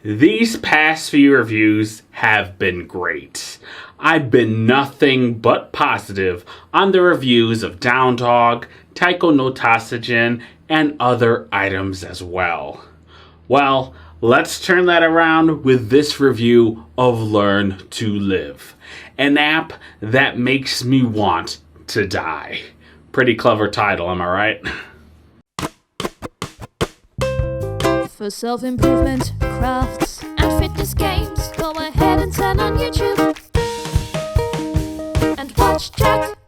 These past few reviews have been great. I've been nothing but positive on the reviews of Down Dog, Taiko No Tatsujin, and other items as well. Well, let's turn that around with this review of LearnToLive, an app that makes me want to die. Pretty clever title, am I right? For self-improvement, crafts, and fitness games, go ahead and turn on YouTube and watch Jack.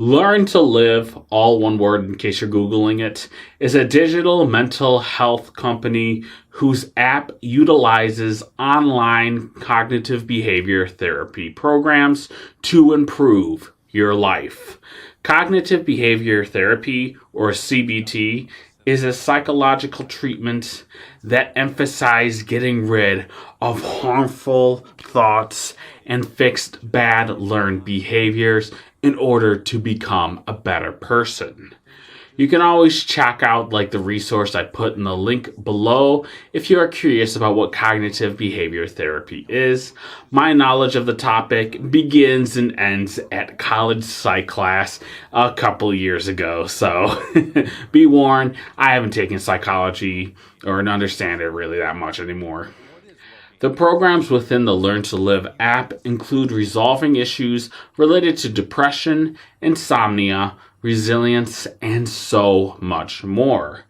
LearnToLive, all one word in case you're Googling it, is a digital mental health company whose app utilizes online cognitive behavior therapy programs to improve your life. Cognitive behavior therapy, or CBT, is a psychological treatment that emphasizes getting rid of harmful thoughts and fixed bad learned behaviors in order to become a better person. You can always check out the resource I put in the link below if you are curious about what cognitive behavior therapy is. My knowledge of the topic begins and ends at college psych class a couple years ago, so be warned, I haven't taken psychology or understand it really that much anymore. The programs within the LearnToLive app include resolving issues related to depression, insomnia, resilience, and so much more.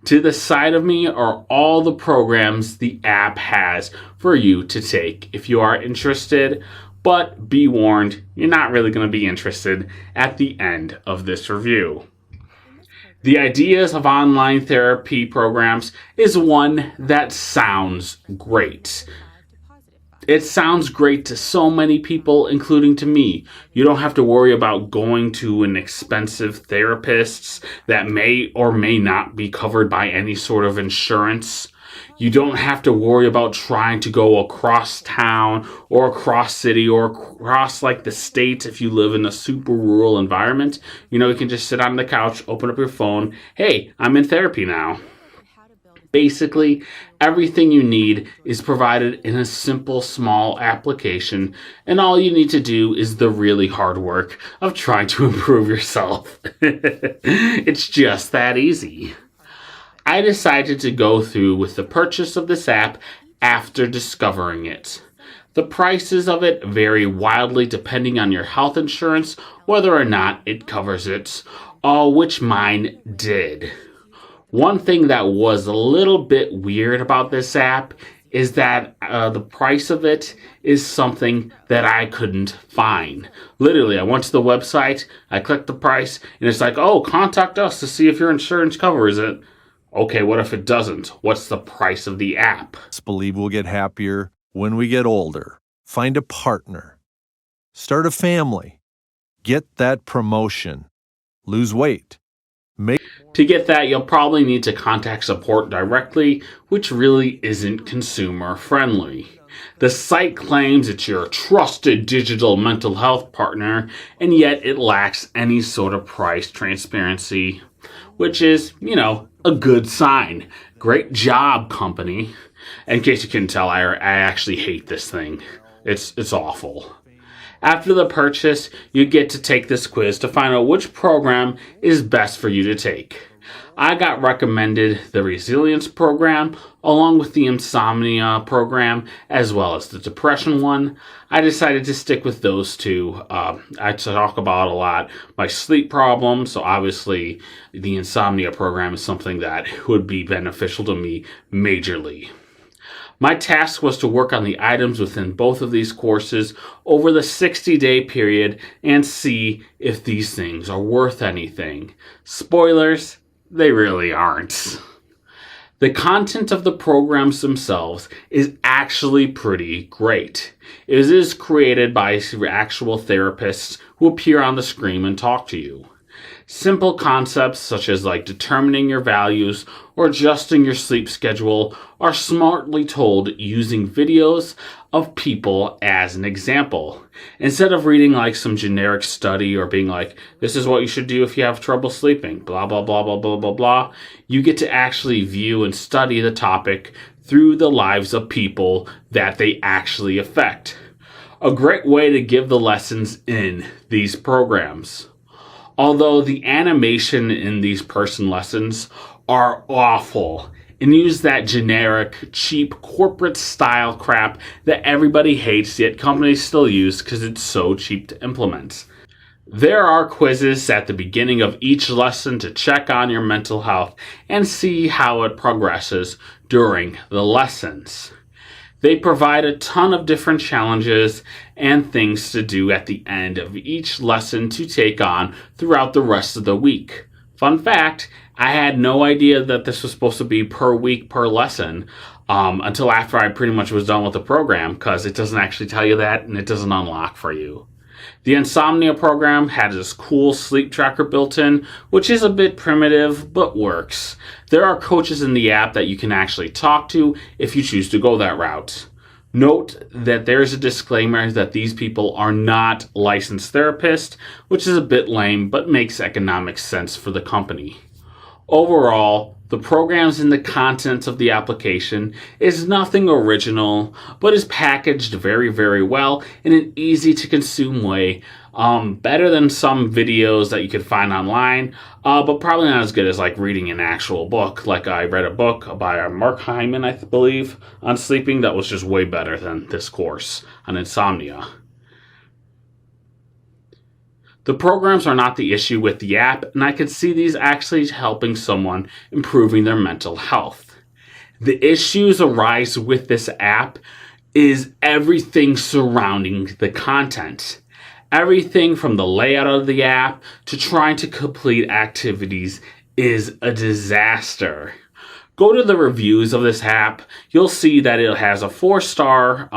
To the side of me are all the programs the app has for you to take if you are interested, but be warned, you're not really going to be interested at the end of this review. The ideas of online therapy programs is one that sounds great. It sounds great to so many people, including to me. You don't have to worry about going to an expensive therapist that may or may not be covered by any sort of insurance. You don't have to worry about trying to go across town or across city or across the state if you live in a super rural environment. You can just sit on the couch, open up your phone. Hey, I'm in therapy now. Basically, everything you need is provided in a simple, small application, and all you need to do is the really hard work of trying to improve yourself. It's just that easy. I decided to go through with the purchase of this app after discovering it. The prices of it vary wildly depending on your health insurance, whether or not it covers it, which mine did. One thing that was a little bit weird about this app is that the price of it is something that I couldn't find. Literally, I went to the website, I clicked the price, and it's contact us to see if your insurance covers it. Okay, what if it doesn't? What's the price of the app? Believe we'll get happier when we get older. Find a partner. Start a family. Get that promotion. Lose weight. To get that, you'll probably need to contact support directly, which really isn't consumer friendly. The site claims it's your trusted digital mental health partner, and yet it lacks any sort of price transparency, which is, a good sign. Great job, company. In case you couldn't tell, I actually hate this thing. It's awful. After the purchase, you get to take this quiz to find out which program is best for you to take. I got recommended the Resilience program, along with the Insomnia program, as well as the Depression one. I decided to stick with those two. I talk about a lot my sleep problems, so obviously the Insomnia program is something that would be beneficial to me majorly. My task was to work on the items within both of these courses over the 60-day period and see if these things are worth anything. Spoilers, they really aren't. The content of the programs themselves is actually pretty great. It is created by actual therapists who appear on the screen and talk to you. Simple concepts such as like determining your values or adjusting your sleep schedule are smartly told using videos of people as an example. Instead of reading like some generic study or being like, this is what you should do if you have trouble sleeping, blah, blah, blah, blah, blah, blah, blah, you get to actually view and study the topic through the lives of people that they actually affect. A great way to give the lessons in these programs. Although the animation in these person lessons are awful and use that generic, cheap, corporate style crap that everybody hates yet companies still use because it's so cheap to implement. There are quizzes at the beginning of each lesson to check on your mental health and see how it progresses during the lessons. They provide a ton of different challenges and things to do at the end of each lesson to take on throughout the rest of the week. Fun fact, I had no idea that this was supposed to be per week per lesson until after I pretty much was done with the program, because it doesn't actually tell you that and it doesn't unlock for you. The Insomnia program had this cool sleep tracker built in, which is a bit primitive, but works. There are coaches in the app that you can actually talk to if you choose to go that route. Note that there is a disclaimer that these people are not licensed therapists, which is a bit lame, but makes economic sense for the company. Overall, the programs and the contents of the application is nothing original, but is packaged very, very well in an easy to consume way. Better than some videos that you could find online, but probably not as good as like reading an actual book. Like I read a book by Mark Hyman, I believe, on sleeping that was just way better than this course on insomnia. The programs are not the issue with the app, and I could see these actually helping someone improving their mental health. The issues arise with this app is everything surrounding the content. Everything from the layout of the app to trying to complete activities is a disaster. Go to the reviews of this app. You'll see that it has a 4-star,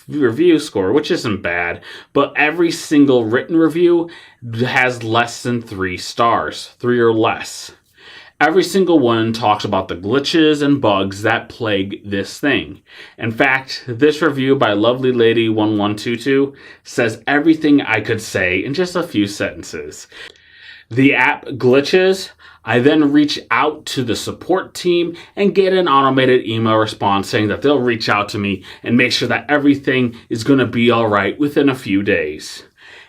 review score, which isn't bad. But every single written review has less than 3 stars, 3 or less. Every single one talks about the glitches and bugs that plague this thing. In fact, this review by Lovely Lady 1122 says everything I could say in just a few sentences. The app glitches. I then reach out to the support team and get an automated email response saying that they'll reach out to me and make sure that everything is going to be all right within a few days.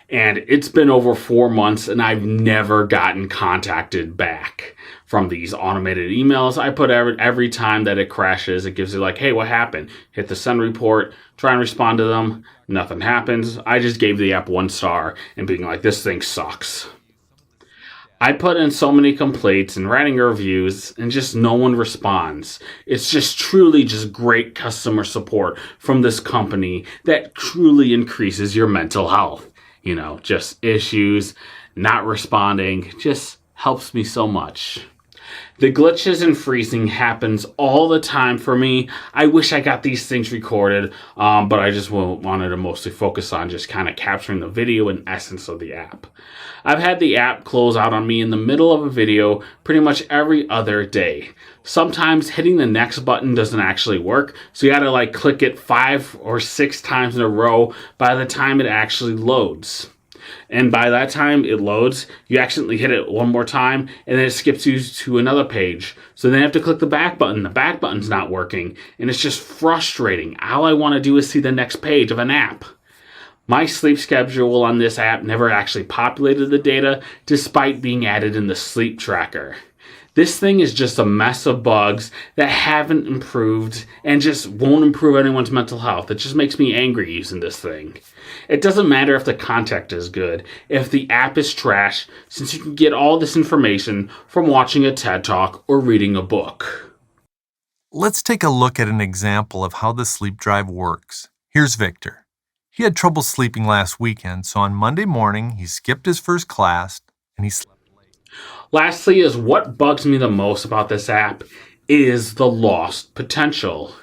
And it's been over 4 months and I've never gotten contacted back from these automated emails. I put every time that it crashes, it gives you like, hey, what happened? Hit the send report, try and respond to them. Nothing happens. I just gave the app 1 star and being like, this thing sucks. I put in so many complaints and writing reviews and just no one responds. It's just truly just great customer support from this company that truly increases your mental health. Just issues, not responding, just helps me so much. The glitches and freezing happens all the time for me. I wish I got these things recorded, but I just wanted to mostly focus on just kind of capturing the video and essence of the app. I've had the app close out on me in the middle of a video pretty much every other day. Sometimes hitting the next button doesn't actually work, so you gotta click it 5 or 6 times in a row by the time it actually loads. And by that time it loads, you accidentally hit it one more time, and then it skips you to another page. So then you have to click the back button. The back button's not working, and it's just frustrating. All I want to do is see the next page of an app. My sleep schedule on this app never actually populated the data, despite being added in the sleep tracker. This thing is just a mess of bugs that haven't improved and just won't improve anyone's mental health. It just makes me angry using this thing. It doesn't matter if the content is good, if the app is trash, since you can get all this information from watching a TED Talk or reading a book. Let's take a look at an example of how the sleep drive works. Here's Victor. He had trouble sleeping last weekend, so on Monday morning, he skipped his first class and he slept late. Lastly, is what bugs me the most about this app is the lost potential.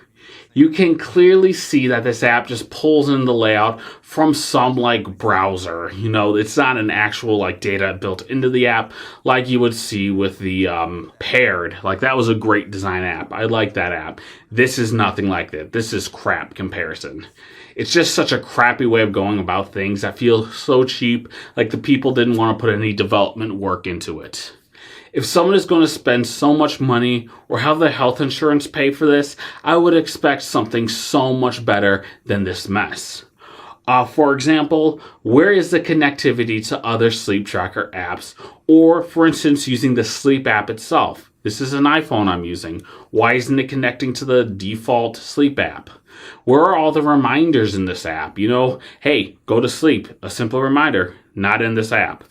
You can clearly see that this app just pulls in the layout from some like browser. You know, it's not an actual like data built into the app like you would see with the Paired. Like that was a great design app. I like that app. This is nothing like that. This is crap comparison. It's just such a crappy way of going about things that feels so cheap, like the people didn't want to put any development work into it. If someone is going to spend so much money or have their health insurance pay for this, I would expect something so much better than this mess. For example, where is the connectivity to other sleep tracker apps? Or, for instance, using the sleep app itself. This is an iPhone I'm using. Why isn't it connecting to the default sleep app? Where are all the reminders in this app? You know, hey, go to sleep. A simple reminder, not in this app.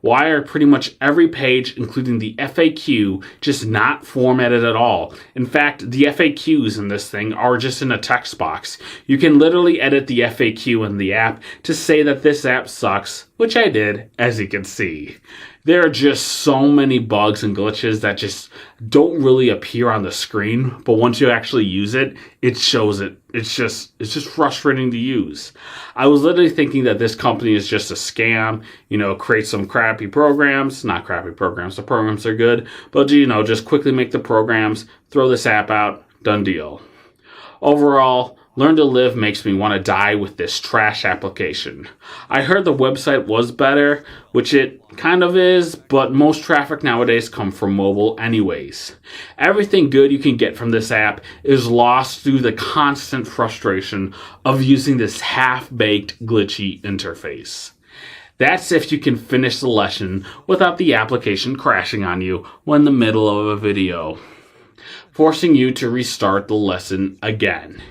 Why are pretty much every page, including the FAQ, just not formatted at all? In fact, the FAQs in this thing are just in a text box. You can literally edit the FAQ in the app to say that this app sucks, which I did, as you can see. There are just so many bugs and glitches that just don't really appear on the screen, but once you actually use it, it shows it. It's just frustrating to use. I was literally thinking that this company is just a scam, you know, create some crappy programs, not crappy programs, the programs are good, but you know, just quickly make the programs, throw this app out, done deal. Overall, LearnToLive makes me want to die with this trash application. I heard the website was better, which it kind of is, but most traffic nowadays come from mobile anyways. Everything good you can get from this app is lost through the constant frustration of using this half-baked, glitchy interface. That's if you can finish the lesson without the application crashing on you when in the middle of a video, forcing you to restart the lesson again.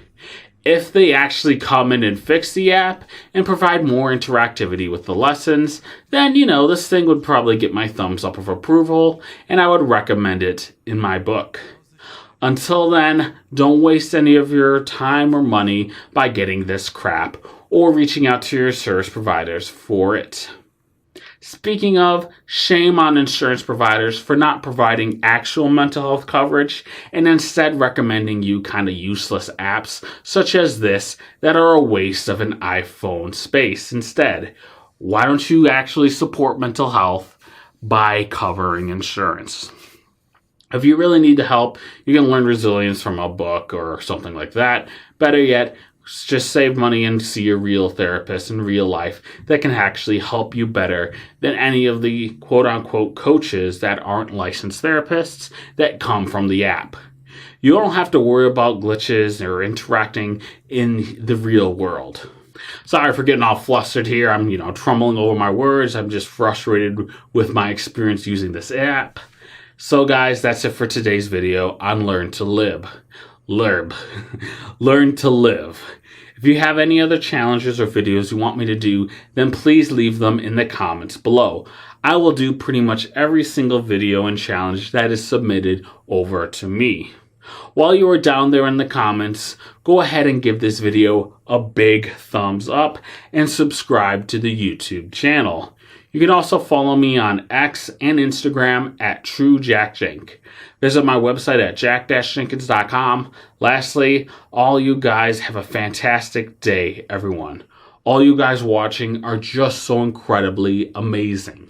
If they actually come in and fix the app and provide more interactivity with the lessons, then, you know, this thing would probably get my thumbs up of approval, and I would recommend it in my book. Until then, don't waste any of your time or money by getting this crap or reaching out to your service providers for it. Speaking of, shame on insurance providers for not providing actual mental health coverage and instead recommending you kind of useless apps such as this that are a waste of an iPhone space instead. Why don't you actually support mental health by covering insurance? If you really need the help, you can learn resilience from a book or something like that. Better yet, just save money and see a real therapist in real life that can actually help you better than any of the quote-unquote coaches that aren't licensed therapists that come from the app. You don't have to worry about glitches or interacting in the real world. Sorry for getting all flustered here. I'm, trembling over my words. I'm just frustrated with my experience using this app. So guys, that's it for today's video on LearnToLive. LearnToLive. If you have any other challenges or videos you want me to do, then please leave them in the comments below. I will do pretty much every single video and challenge that is submitted over to me. While you are down there in the comments, go ahead and give this video a big thumbs up and subscribe to the YouTube channel. You can also follow me on X and Instagram at TrueJackJenk. Visit my website at jack-jenkins.com. Lastly, all you guys have a fantastic day, everyone. All you guys watching are just so incredibly amazing.